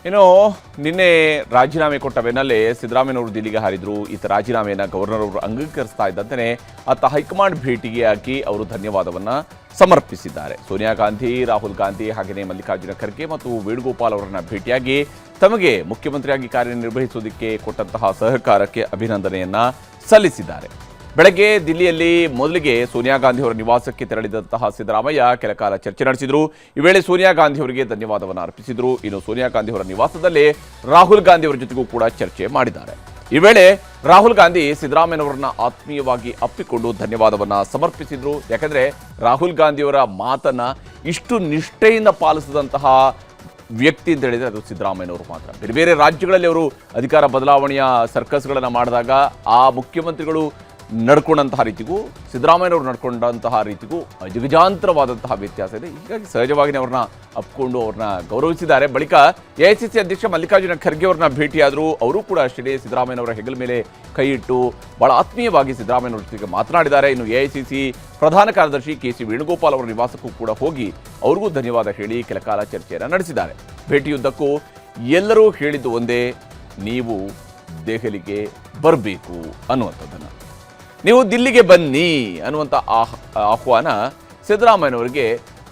ಇನ್ನು ನಿನ್ನೆ ರಾಜೀನಾಮೆ ಕೊಟ್ಟ ಬೆನ್ನಲ್ಲೇ ಸಿದ್ದರಾಮಯ್ಯನವರು ದಿಲ್ಲಿಗೆ ಹಾರಿದ್ರು. ಈತ ರಾಜೀನಾಮೆಯನ್ನು ಗವರ್ನರ್ ಅವರು ಅಂಗೀಕರಿಸ್ತಾ ಇದ್ದಂತೆ ಆತ ಹೈಕಮಾಂಡ್ ಭೇಟಿಗೆ ಹಾಕಿ ಅವರು ಧನ್ಯವಾದವನ್ನು ಸಮರ್ಪಿಸಿದ್ದಾರೆ. ಸೋನಿಯಾ ಗಾಂಧಿ, ರಾಹುಲ್ ಗಾಂಧಿ ಹಾಗೆಯೇ ಮಲ್ಲಿಕಾರ್ಜುನ ಖರ್ಗೆ ಮತ್ತು ವೇಣುಗೋಪಾಲ್ ಅವರನ್ನ ಭೇಟಿಯಾಗಿ ತಮಗೆ ಮುಖ್ಯಮಂತ್ರಿಯಾಗಿ ಕಾರ್ಯನಿರ್ವಹಿಸುವುದಕ್ಕೆ ಕೊಟ್ಟಂತಹ ಸಹಕಾರಕ್ಕೆ ಅಭಿನಂದನೆಯನ್ನ ಸಲ್ಲಿಸಿದ್ದಾರೆ. ಬೆಳಗ್ಗೆ ದಿಲ್ಲಿಯಲ್ಲಿ ಮೊದಲಿಗೆ ಸೋನಿಯಾ ಗಾಂಧಿ ಅವರ ನಿವಾಸಕ್ಕೆ ತೆರಳಿದಂತಹ ಸಿದ್ದರಾಮಯ್ಯ ಕೆಲ ಕಾಲ ಚರ್ಚೆ ನಡೆಸಿದರು. ಈ ವೇಳೆ ಸೋನಿಯಾ ಗಾಂಧಿ ಅವರಿಗೆ ಧನ್ಯವಾದವನ್ನು ಅರ್ಪಿಸಿದರು. ಇನ್ನು ಸೋನಿಯಾ ಗಾಂಧಿ ಅವರ ನಿವಾಸದಲ್ಲಿ ರಾಹುಲ್ ಗಾಂಧಿ ಅವರ ಜೊತೆಗೂ ಕೂಡ ಚರ್ಚೆ ಮಾಡಿದ್ದಾರೆ. ಈ ವೇಳೆ ರಾಹುಲ್ ಗಾಂಧಿ ಸಿದ್ದರಾಮಯ್ಯನವರನ್ನ ಆತ್ಮೀಯವಾಗಿ ಅಪ್ಪಿಕೊಂಡು ಧನ್ಯವಾದವನ್ನು ಸಮರ್ಪಿಸಿದ್ರು. ಯಾಕಂದ್ರೆ ರಾಹುಲ್ ಗಾಂಧಿಯವರ ಮಾತನ್ನ ಇಷ್ಟು ನಿಷ್ಠೆಯಿಂದ ಪಾಲಿಸಿದಂತಹ ವ್ಯಕ್ತಿ ಅಂತ ಹೇಳಿದರೆ ಅದು ಸಿದ್ದರಾಮಯ್ಯನವರು ಮಾತ್ರ. ಬೇರೆ ಬೇರೆ ರಾಜ್ಯಗಳಲ್ಲಿ ಅವರು ಅಧಿಕಾರ ಬದಲಾವಣೆಯ ಸರ್ಕಸ್ಗಳನ್ನು ಮಾಡಿದಾಗ ಆ ಮುಖ್ಯಮಂತ್ರಿಗಳು ನಡ್ಕೊಂಡಂತಹ ರೀತಿಗೂ ಸಿದ್ದರಾಮಯ್ಯನವರು ನಡ್ಕೊಂಡಂತಹ ರೀತಿಗೂ ಅಜಗಜಾಂತರವಾದಂತಹ ವ್ಯತ್ಯಾಸ ಇದೆ. ಹೀಗಾಗಿ ಸಹಜವಾಗಿ ಅವ್ರನ್ನ ಅಪ್ಕೊಂಡು ಅವ್ರನ್ನ ಗೌರವಿಸಿದ್ದಾರೆ. ಬಳಿಕ ಎಐಸಿಸಿ ಅಧ್ಯಕ್ಷ ಮಲ್ಲಿಕಾರ್ಜುನ ಖರ್ಗೆ ಅವ್ರನ್ನ ಭೇಟಿಯಾದರು. ಅವರು ಕೂಡ ಅಷ್ಟೇ ಸಿದ್ದರಾಮಯ್ಯನವರ ಹೆಗಲ ಮೇಲೆ ಕೈ ಇಟ್ಟು ಬಹಳ ಆತ್ಮೀಯವಾಗಿ ಸಿದ್ದರಾಮಯ್ಯನವರ ಜೊತೆಗೆ ಮಾತನಾಡಿದ್ದಾರೆ. ಇನ್ನು ಎಐಸಿಸಿ ಪ್ರಧಾನ ಕಾರ್ಯದರ್ಶಿ ಕೆ.ಸಿ. ವೇಣುಗೋಪಾಲ್ ಅವರ ನಿವಾಸಕ್ಕೂ ಕೂಡ ಹೋಗಿ ಅವ್ರಿಗೂ ಧನ್ಯವಾದ ಹೇಳಿ ಕೆಲ ಕಾಲ ಚರ್ಚೆಯನ್ನು ನಡೆಸಿದ್ದಾರೆ. ಭೇಟಿಯುದ್ದಕ್ಕೂ ಎಲ್ಲರೂ ಹೇಳಿದ್ದು ಒಂದೇ, ನೀವು ದೆಹಲಿಗೆ ಬರಬೇಕು ಅನ್ನುವಂಥದ್ದನ್ನು, ನೀವು ದಿಲ್ಲಿಗೆ ಬನ್ನಿ ಅನ್ನುವಂಥ ಆಹ್ವಾನ ಸಿದ್ದರಾಮಯ್ಯನವರಿಗೆ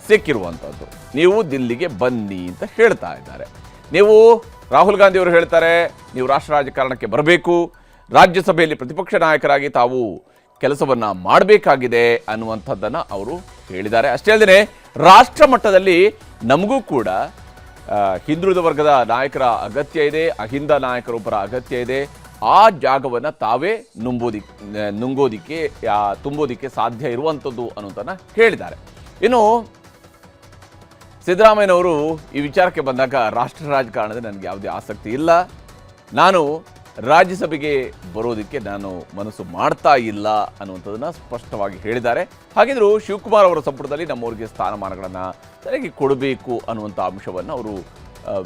ಸಿಕ್ಕಿರುವಂಥದ್ದು. ನೀವು ದಿಲ್ಲಿಗೆ ಬನ್ನಿ ಅಂತ ಹೇಳ್ತಾ ಇದ್ದಾರೆ. ನೀವು ರಾಹುಲ್ ಗಾಂಧಿ ಅವರು ಹೇಳ್ತಾರೆ ನೀವು ರಾಷ್ಟ್ರ ರಾಜಕಾರಣಕ್ಕೆ ಬರಬೇಕು, ರಾಜ್ಯಸಭೆಯಲ್ಲಿ ಪ್ರತಿಪಕ್ಷ ನಾಯಕರಾಗಿ ತಾವು ಕೆಲಸವನ್ನು ಮಾಡಬೇಕಾಗಿದೆ ಅನ್ನುವಂಥದ್ದನ್ನು ಅವರು ಹೇಳಿದ್ದಾರೆ. ಅಷ್ಟೇ ಅಲ್ಲದೆ ರಾಷ್ಟ್ರ ಮಟ್ಟದಲ್ಲಿ ನಮಗೂ ಕೂಡ ಹಿಂದುಳಿದ ವರ್ಗದ ನಾಯಕರ ಅಗತ್ಯ ಇದೆ, ಅಹಿಂದ ನಾಯಕರೊಬ್ಬರ ಅಗತ್ಯ ಇದೆ. ಆ ಜಾಗವನ್ನು ತಾವೇ ತುಂಬೋದಿಕ್ಕೆ ಸಾಧ್ಯ ಇರುವಂಥದ್ದು ಅನ್ನೋದನ್ನು ಹೇಳಿದ್ದಾರೆ. ಇನ್ನು ಸಿದ್ದರಾಮಯ್ಯನವರು ಈ ವಿಚಾರಕ್ಕೆ ಬಂದಾಗ ರಾಷ್ಟ್ರ ರಾಜಕಾರಣದಲ್ಲಿ ನನಗೆ ಯಾವುದೇ ಆಸಕ್ತಿ ಇಲ್ಲ, ನಾನು ರಾಜ್ಯಸಭೆಗೆ ಬರೋದಕ್ಕೆ ನಾನು ಮನಸ್ಸು ಮಾಡ್ತಾ ಇಲ್ಲ ಅನ್ನುವಂಥದ್ದನ್ನು ಸ್ಪಷ್ಟವಾಗಿ ಹೇಳಿದ್ದಾರೆ. ಹಾಗಿದ್ರೂ ಶಿವಕುಮಾರ್ ಅವರ ಸಂಪುಟದಲ್ಲಿ ನಮ್ಮವರಿಗೆ ಸ್ಥಾನಮಾನಗಳನ್ನು ಸರಿಯಾಗಿ ಕೊಡಬೇಕು ಅನ್ನುವಂಥ ಅಂಶವನ್ನು ಅವರು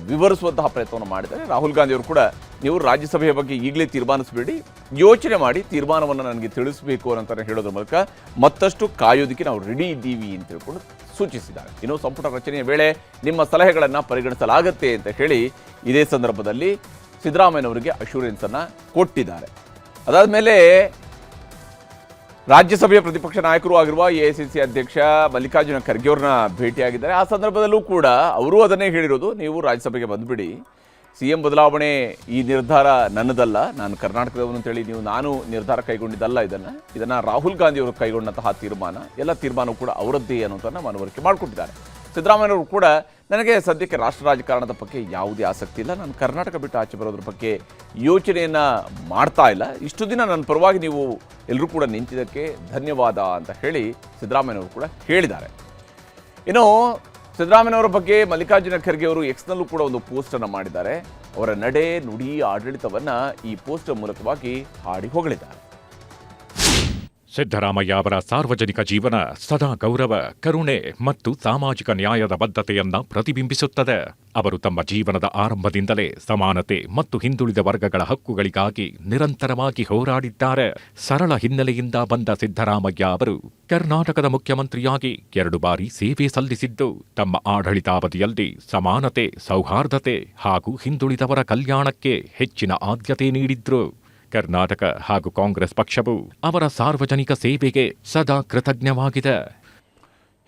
ವಿವರಿಸುವಂತಹ ಪ್ರಯತ್ನವನ್ನು ಮಾಡಿದ್ದಾರೆ. ರಾಹುಲ್ ಗಾಂಧಿ ಅವರು ಕೂಡ ನೀವು ರಾಜ್ಯಸಭೆಯ ಬಗ್ಗೆ ಈಗಲೇ ತೀರ್ಮಾನಿಸಬೇಡಿ, ಯೋಚನೆ ಮಾಡಿ ತೀರ್ಮಾನವನ್ನು ನನಗೆ ತಿಳಿಸಬೇಕು ಅನ್ನೋಂಥ ಹೇಳೋದ್ರ ಮೂಲಕ ಮತ್ತಷ್ಟು ಕಾಯೋದಕ್ಕೆ ನಾವು ರೆಡಿ ಇದ್ದೀವಿ ಅಂತ ಹೇಳ್ಕೊಂಡು ಸೂಚಿಸಿದ್ದಾರೆ. ಇನ್ನು ಸಂಪುಟ ರಚನೆಯ ವೇಳೆ ನಿಮ್ಮ ಸಲಹೆಗಳನ್ನು ಪರಿಗಣಿಸಲಾಗುತ್ತೆ ಅಂತ ಹೇಳಿ ಇದೇ ಸಂದರ್ಭದಲ್ಲಿ ಸಿದ್ದರಾಮಯ್ಯನವರಿಗೆ ಅಶ್ಯೂರೆನ್ಸನ್ನು ಕೊಟ್ಟಿದ್ದಾರೆ. ಅದಾದ ಮೇಲೆ ರಾಜ್ಯಸಭೆಯ ಪ್ರತಿಪಕ್ಷ ನಾಯಕರು ಆಗಿರುವ ಎಐಸಿಸಿ ಅಧ್ಯಕ್ಷ ಮಲ್ಲಿಕಾರ್ಜುನ ಖರ್ಗೆ ಅವ್ರನ್ನ ಭೇಟಿಯಾಗಿದ್ದಾರೆ. ಆ ಸಂದರ್ಭದಲ್ಲೂ ಕೂಡ ಅವರು ಅದನ್ನೇ ಹೇಳಿರೋದು, ನೀವು ರಾಜ್ಯಸಭೆಗೆ ಬಂದುಬಿಡಿ, CM ಬದಲಾವಣೆ ಈ ನಿರ್ಧಾರ ನನ್ನದಲ್ಲ, ನಾನು ಕರ್ನಾಟಕದವನು ಅಂತೇಳಿ ನಾನು ನಿರ್ಧಾರ ಕೈಗೊಂಡಿದ್ದಲ್ಲ, ಇದನ್ನು ರಾಹುಲ್ ಗಾಂಧಿ ಅವರು ಕೈಗೊಂಡಂತಹ ತೀರ್ಮಾನ, ಎಲ್ಲ ತೀರ್ಮಾನವೂ ಕೂಡ ಅವರದ್ದೇ ಅನ್ನೋದನ್ನು ಮನವರಿಕೆ ಮಾಡಿಕೊಟ್ಟಿದ್ದಾರೆ. ಸಿದ್ದರಾಮಯ್ಯವರು ಕೂಡ ನನಗೆ ಸದ್ಯಕ್ಕೆ ರಾಷ್ಟ್ರ ರಾಜಕಾರಣದ ಬಗ್ಗೆ ಯಾವುದೇ ಆಸಕ್ತಿ ಇಲ್ಲ, ನಾನು ಕರ್ನಾಟಕ ಬಿಟ್ಟು ಆಚೆ ಬರೋದ್ರ ಬಗ್ಗೆ ಯೋಚನೆಯನ್ನು ಮಾಡ್ತಾ ಇಲ್ಲ, ಇಷ್ಟು ದಿನ ನನ್ನ ಪರವಾಗಿ ನೀವು ಎಲ್ಲರೂ ಕೂಡ ನಿಂತಿದ್ದಕ್ಕೆ ಧನ್ಯವಾದ ಅಂತ ಹೇಳಿ ಸಿದ್ದರಾಮಯ್ಯನವರು ಕೂಡ ಹೇಳಿದ್ದಾರೆ. ಇನ್ನು ಸಿದ್ದರಾಮಯ್ಯನವರ ಬಗ್ಗೆ ಮಲ್ಲಿಕಾರ್ಜುನ ಖರ್ಗೆ ಅವರು ಎಕ್ಸ್ನಲ್ಲೂ ಕೂಡ ಒಂದು ಪೋಸ್ಟನ್ನು ಮಾಡಿದ್ದಾರೆ. ಅವರ ನಡೆ, ನುಡಿ, ಆಡಳಿತವನ್ನು ಈ ಪೋಸ್ಟರ್ ಮೂಲಕವಾಗಿ ಹಾಡಿ ಹೊಗಳಿದ್ದಾರೆ. ಸಿದ್ದರಾಮಯ್ಯ ಅವರ ಸಾರ್ವಜನಿಕ ಜೀವನ ಸದಾ ಗೌರವ, ಕರುಣೆ ಮತ್ತು ಸಾಮಾಜಿಕ ನ್ಯಾಯದ ಬದ್ಧತೆಯನ್ನ ಪ್ರತಿಬಿಂಬಿಸುತ್ತದೆ. ಅವರು ತಮ್ಮ ಜೀವನದ ಆರಂಭದಿಂದಲೇ ಸಮಾನತೆ ಮತ್ತು ಹಿಂದುಳಿದ ವರ್ಗಗಳ ಹಕ್ಕುಗಳಿಗಾಗಿ ನಿರಂತರವಾಗಿ ಹೋರಾಡಿದ್ದಾರೆ. ಸರಳ ಹಿನ್ನೆಲೆಯಿಂದ ಬಂದ ಸಿದ್ದರಾಮಯ್ಯ ಅವರು ಕರ್ನಾಟಕದ ಮುಖ್ಯಮಂತ್ರಿಯಾಗಿ 2 ಬಾರಿ ಸೇವೆ ಸಲ್ಲಿಸಿದ್ದು, ತಮ್ಮ ಆಡಳಿತಾವಧಿಯಲ್ಲಿ ಸಮಾನತೆ, ಸೌಹಾರ್ದತೆ ಹಾಗೂ ಹಿಂದುಳಿದವರ ಕಲ್ಯಾಣಕ್ಕೆ ಹೆಚ್ಚಿನ ಆದ್ಯತೆ ನೀಡಿದ್ರು. ಕರ್ನಾಟಕ ಹಾಗೂ ಕಾಂಗ್ರೆಸ್ ಪಕ್ಷವು ಅವರ ಸಾರ್ವಜನಿಕ ಸೇವೆಗೆ ಸದಾ ಕೃತಜ್ಞವಾಗಿದೆ.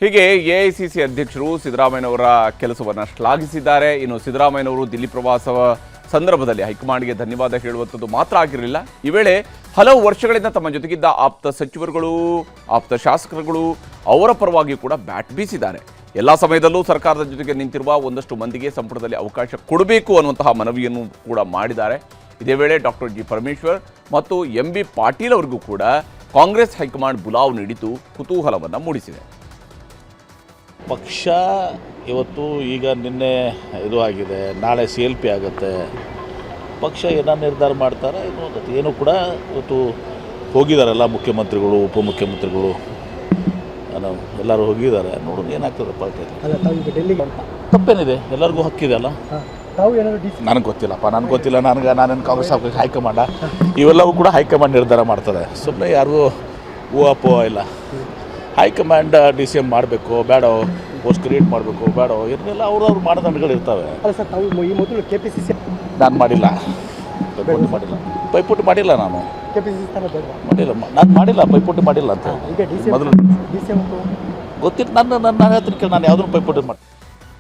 ಹೀಗೆ ಎಐಸಿಸಿ ಅಧ್ಯಕ್ಷರು ಸಿದ್ದರಾಮಯ್ಯನವರ ಕೆಲಸವನ್ನು ಶ್ಲಾಘಿಸಿದ್ದಾರೆ. ಇನ್ನು ಸಿದ್ದರಾಮಯ್ಯನವರು ದಿಲ್ಲಿ ಪ್ರವಾಸ ಸಂದರ್ಭದಲ್ಲಿ ಹೈಕಮಾಂಡ್ಗೆ ಧನ್ಯವಾದ ಹೇಳುವಂಥದ್ದು ಮಾತ್ರ ಆಗಿರಲಿಲ್ಲ. ಈ ವೇಳೆ ಹಲವು ವರ್ಷಗಳಿಂದ ತಮ್ಮ ಜೊತೆಗಿದ್ದ ಆಪ್ತ ಸಚಿವರುಗಳು, ಆಪ್ತ ಶಾಸಕರುಗಳು ಅವರ ಪರವಾಗಿ ಕೂಡ ಬ್ಯಾಟ್ ಬೀಸಿದ್ದಾರೆ. ಎಲ್ಲ ಸಮಯದಲ್ಲೂ ಸರ್ಕಾರದ ಜೊತೆಗೆ ನಿಂತಿರುವ ಒಂದಷ್ಟು ಮಂದಿಗೆ ಸಂಪುಟದಲ್ಲಿ ಅವಕಾಶ ಕೊಡಬೇಕು ಅನ್ನುವಂತಹ ಮನವಿಯನ್ನು ಕೂಡ ಮಾಡಿದ್ದಾರೆ. ಇದೇ ವೇಳೆ ಡಾಕ್ಟರ್ ಜಿ ಪರಮೇಶ್ವರ್ ಮತ್ತು MB ಪಾಟೀಲ್ ಅವರಿಗೂ ಕೂಡ ಕಾಂಗ್ರೆಸ್ ಹೈಕಮಾಂಡ್ ಬುಲಾವ್ ನೀಡಿದ್ದು ಕುತೂಹಲವನ್ನು ಮೂಡಿಸಿದೆ. ಪಕ್ಷ ಇವತ್ತು ಈಗ ನಿನ್ನೆ ಇದು ಆಗಿದೆ, ನಾಳೆ CLP ಆಗುತ್ತೆ, ಪಕ್ಷ ಏನೋ ನಿರ್ಧಾರ ಮಾಡ್ತಾರೆ ಏನು ಕೂಡ ಇವತ್ತು ಹೋಗಿದ್ದಾರೆಲ್ಲ ಮುಖ್ಯಮಂತ್ರಿಗಳು, ಉಪಮುಖ್ಯಮಂತ್ರಿಗಳು ಎಲ್ಲರೂ ಹೋಗಿದ್ದಾರೆ. ನೋಡೋದು ಏನಾಗ್ತದೆ ಪಾರ್ಟಿಯಲ್ಲಿ. ತಪ್ಪೇನಿದೆ, ಎಲ್ಲರಿಗೂ ಹಕ್ಕಿದೆ ಅಲ್ಲ. ನನಗೆ ಗೊತ್ತಿಲ್ಲಪ್ಪ, ನಾನೇನು ಕಾಂಗ್ರೆಸ್ ಹೈಕಮಾಂಡ, ಇವೆಲ್ಲವೂ ಕೂಡ ಹೈಕಮಾಂಡ್ ನಿರ್ಧಾರ ಮಾಡ್ತದೆ. ಸುಮ್ಮನೆ ಯಾರಿಗೂ ಹೂವಪ್ಪೋ ಇಲ್ಲ. ಹೈಕಮಾಂಡ್ DCM ಮಾಡಬೇಕು ಬೇಡ ಪೋಸ್ಟ್ ಕ್ರಿಯೇಟ್ ಮಾಡಬೇಕು ಬೇಡ ಏನೆಲ್ಲ ಅವ್ರವ್ರ ಮಾನದಂಡಗಳು ಇರ್ತವೆ. ಅಲ್ಲ ಸರ್, ತಾವು ಈ ಮೊದಲು KPCC ನಾನು ಮಾಡಿಲ್ಲ, ಪೈಪೋಟಿ ಮಾಡಿಲ್ಲ ನಾನು KPCC ಸ್ಥಾನ ಬೇಡ ಮಾಡಿಲ್ಲ, ನಾನು ಮಾಡಿಲ್ಲ, ಪೈಪೋಟಿ ಮಾಡಿಲ್ಲ ಅಂತ ಈಗ ಮೊದಲು DCM ಗೊತ್ತಿತ್ತು. ನಾನು ಹೇಳ್ತೀನಿ ಕೇಳಿ, ನಾನು ಯಾವುದನ್ನು ಪೈಪೋಟಿ ಮಾಡಿ